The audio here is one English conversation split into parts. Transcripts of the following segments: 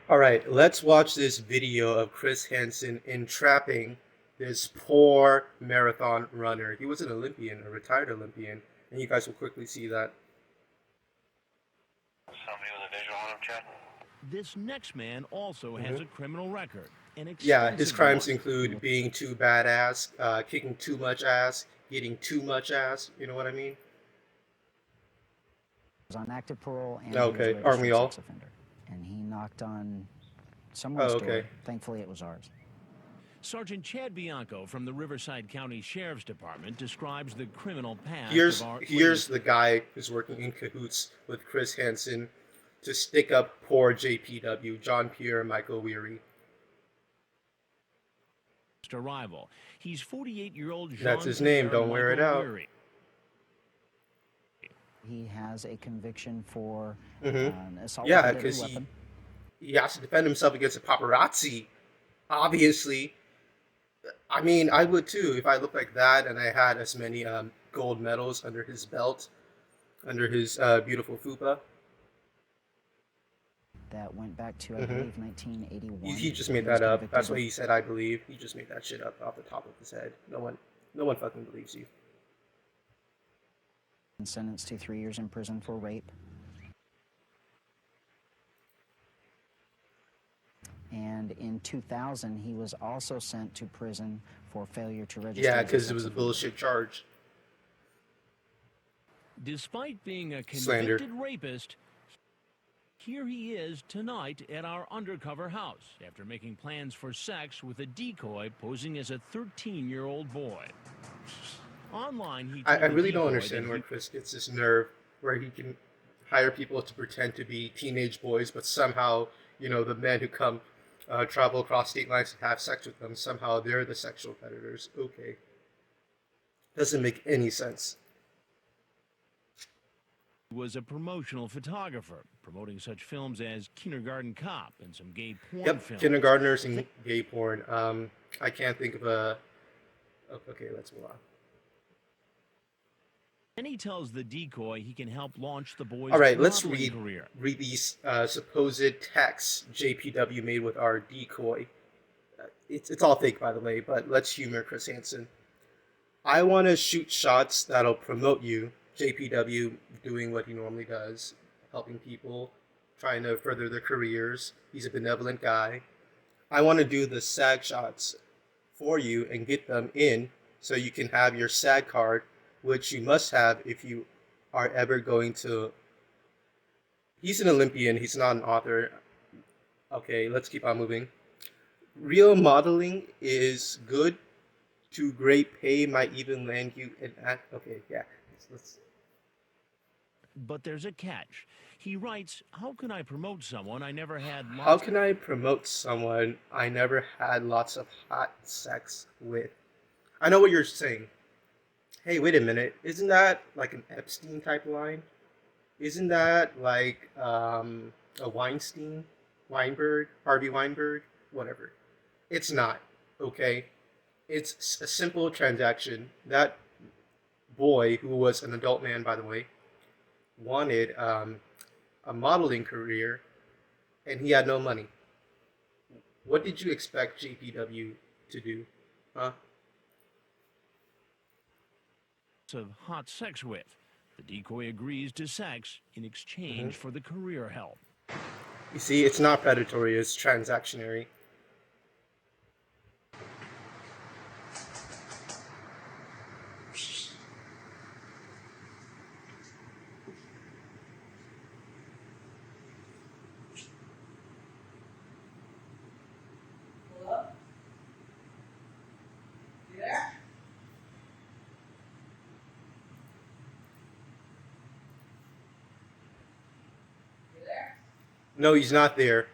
All right, let's watch this video of Chris Hansen entrapping this poor marathon runner. He was an Olympian, a retired Olympian, and you guys will quickly see that. Somebody with a visual on him, Chad? This next man also has a criminal record, an Yeah, his extensive crimes one. include being too badass, kicking too much ass, getting too much ass. You know what I mean? Was on active parole and Okay, he was a aren't we registered all? sex offender. And he knocked on Oh, someone's door. okay. Thankfully, it was ours. Sergeant Chad Bianco from the Riverside County Sheriff's Department describes the criminal past Here's of our the guy who's working in cahoots with Chris Hansen to stick up poor JPW, John Pierre Michael Wehry. arrival. He's 48-year-old Jean That's his name. Pierre Don't wear it out. Wehry. He has a conviction for assault Yeah, with a deadly because weapon. he has to defend himself against a paparazzi. Obviously, I mean, I would too if I looked like that and I had as many gold medals under his belt, under his beautiful fupa. That went back to, I believe, 1981. He just made that up. That's what he said. I believe he just made that shit up off the top of his head. No one fucking believes you. And sentenced to 3 years in prison for rape. And in 2000, he was also sent to prison for failure to register. Yeah, because it was a bullshit charge. Despite being a Slander. convicted rapist, here he is tonight at our undercover house after making plans for sex with a decoy posing as a 13-year-old boy. Online, he I told the really don't decoy understand that where Chris gets this nerve where he can hire people to pretend to be teenage boys, but somehow, you know, the men who come travel across state lines to have sex with them, somehow they're the sexual predators. Okay. Doesn't make any sense. was a promotional photographer, promoting such films as Kindergarten Cop and some gay porn Yep, films. kindergartners and gay porn. I can't think of a... Okay, let's move on. And he tells the decoy he can help launch the boy's All right, let's modeling read career. these supposed texts JPW made with our decoy. It's all fake, by the way, but let's humor Chris Hansen. I want to shoot shots that'll promote you. JPW doing what he normally does, helping people, trying to further their careers. He's a benevolent guy. I want to do the SAG shots for you and get them in so you can have your SAG card, which you must have if you are ever going to... He's an Olympian, he's not an author. Okay, let's keep on moving. Real modeling is good to great pay, might even land you an act. Okay, yeah. Let's... But there's a catch. He writes, how can I promote someone I never had lots How can I promote someone I never had lots of hot sex with? I know what you're saying. Hey, wait a minute. Isn't that like an Epstein type line? Isn't that like a Weinstein? Weinberg? Harvey Weinberg? Whatever. It's not, okay? It's a simple transaction. That boy, who was an adult man, by the way, wanted a modeling career, and he had no money. What did you expect JPW to do? Huh? of hot sex with. The decoy agrees to sex in exchange for the career help. You see, it's not predatory, it's transactionary. Hello? You there? You there? No, he's not there.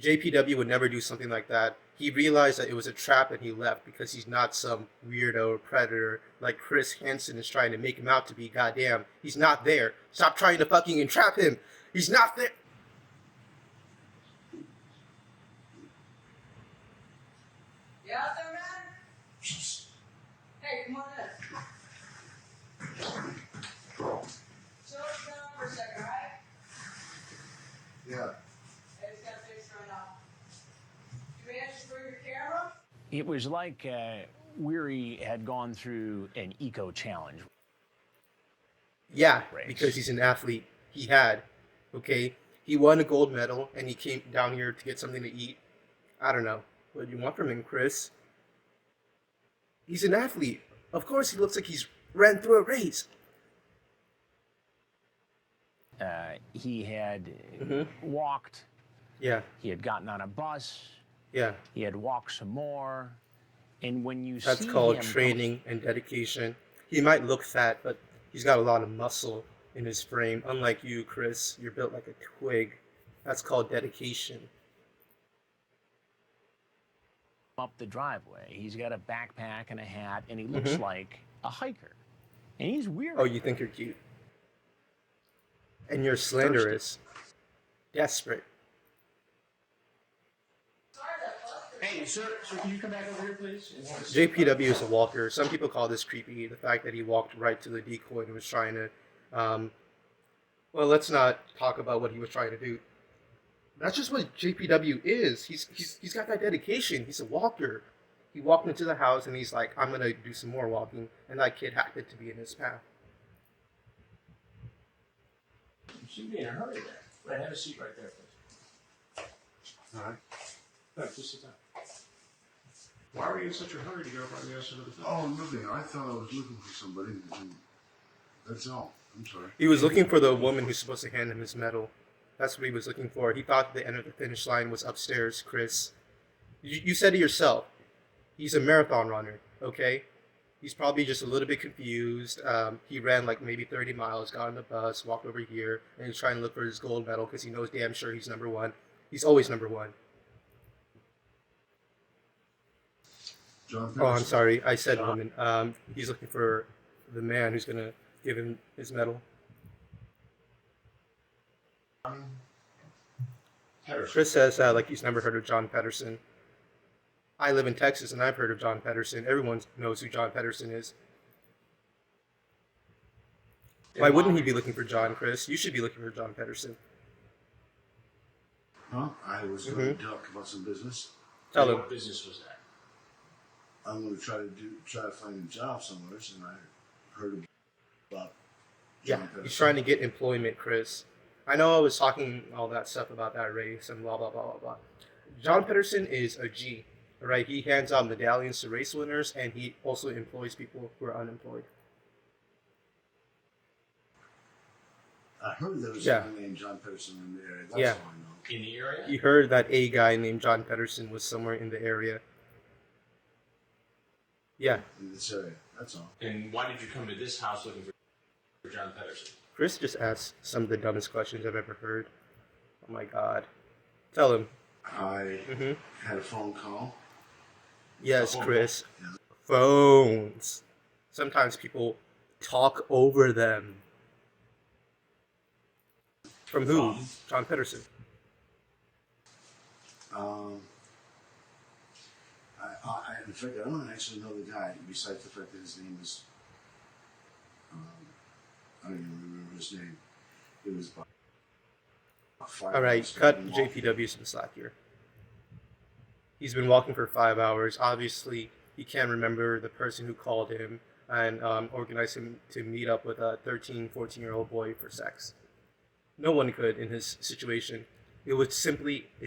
JPW would never do something like that. He realized that it was a trap and he left because he's not some weirdo or predator like Chris Hansen is trying to make him out to be. Goddamn, he's not there. Stop trying to fucking entrap him. He's not there. You out there, man? Hey, come on in. Chill down for a second, alright? Yeah. Hey, just gotta fix right now. It was like Wehry had gone through an eco challenge. Yeah, Race. because he's an athlete. He had, okay? He won a gold medal, and he came down here to get something to eat. I don't know. What do you want from him, Chris? He's an athlete. Of course he looks like he's ran through a race. He had Mm-hmm. walked. Yeah, He had gotten on a bus. yeah. He had walked some more. And when you That's see called him training and dedication. He might look fat, but he's got a lot of muscle in his frame. Unlike you, Chris, you're built like a twig. That's called dedication. up the driveway, he's got a backpack and a hat, and he looks like a hiker. And he's weird. Oh, you think you're cute. And you're slanderous. Desperate. Hey, sir, can you come back over here, please? JPW is a walker. Some people call this creepy. The fact that he walked right to the decoy and was trying to, well, let's not talk about what he was trying to do. That's just what JPW is. He's got that dedication. He's a walker. He walked into the house and he's like, I'm gonna do some more walking, and that kid happened to be in his path. You seem to be in a hurry there. Right, have a seat right there, please. All right. No, just sit down. Why were you in such a hurry to go by the other side of the fence? Oh, nothing. I thought I was looking for somebody, and that's all. I'm sorry. He was looking for the woman who's supposed to hand him his medal. That's what he was looking for. He thought the end of the finish line was upstairs, Chris. You said it yourself. He's a marathon runner, okay? He's probably just a little bit confused. He ran like maybe 30 miles, got on the bus, walked over here, and he's trying to look for his gold medal because he knows damn sure he's number one. He's always number one. John Oh, I'm Patterson. sorry. I said woman. He's looking for the man who's going to give him his medal. Chris says like he's never heard of John Pedersen. I live in Texas and I've heard of John Pedersen. Everyone knows who John Pedersen is. Why wouldn't he be looking for John, Chris? You should be looking for John Pedersen. Huh? I was going to talk about some business. Tell him. What business was that? I'm going to try to find a job somewhere, and I heard about Yeah, John Patterson. he's trying to get employment, Chris. I know I was talking all that stuff about that race and blah, blah, blah, blah, blah. John Pedersen is a G, right? He hands out medallions to race winners, and he also employs people who are unemployed. I heard there was Yeah. a guy named John Patterson in the area. That's Yeah. all I know. In the area? He heard that a guy named John Pedersen was somewhere in the area. Yeah, In this area. That's all. And why did you come to this house looking for John Pedersen? Chris just asked some of the dumbest questions I've ever heard. Oh my god. Tell him. I Mm-hmm. had a phone call. Yes, Oh. Chris. Phones. Sometimes people talk over them. From who? From? John Pedersen. In fact, I don't actually know the guy, besides the fact that his name is, I don't even remember his name. It was about 5 Alright, hours. cut I've been walking. JPW some slack here. He's been walking for 5 hours. Obviously, he can't remember the person who called him and organized him to meet up with a 13, 14-year-old boy for sex. No one could in his situation. It's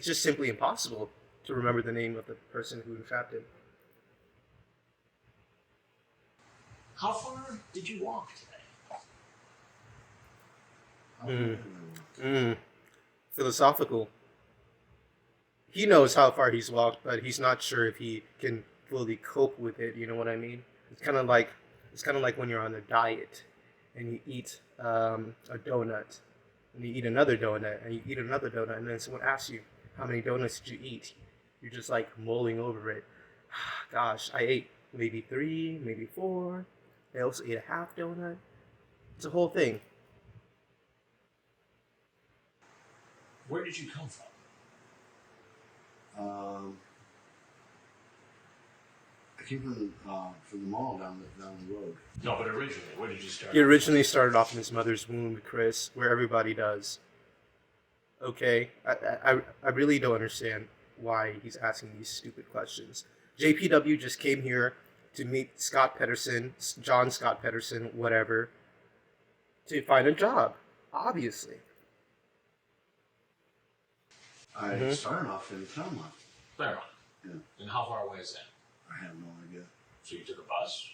just simply impossible to remember the name of the person who entrapped him. How far did you walk today? I don't know. Philosophical. He knows how far he's walked, but he's not sure if he can fully cope with it. You know what I mean? It's kind of like when you're on a diet and you eat a donut, and you eat another donut, and you eat another donut, and then someone asks you, how many donuts did you eat? You're just like mulling over it. Gosh, I ate maybe 3, maybe 4. I also ate a half donut. It's a whole thing. Where did you come from? I came from the mall down the road. No, but originally, where did you start? He originally started off in his mother's womb, Chris, where everybody does. Okay? I really don't understand why he's asking these stupid questions. JPW just came here to meet Scott Pedersen, John Scott Pedersen, whatever, to find a job, obviously. I started off in Claremont. Claremont. Yeah. And how far away is that? I have no idea. So you took a bus?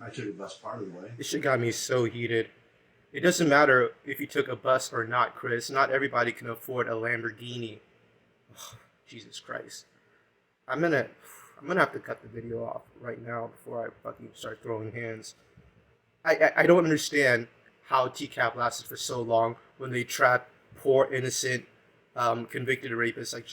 I took a bus part of the way. This shit got me so heated. It doesn't matter if you took a bus or not, Chris. Not everybody can afford a Lamborghini. Ugh, Jesus Christ. I'm gonna have to cut the video off right now before I fucking start throwing hands. I don't understand how tcap lasted for so long when they trapped poor innocent convicted rapists like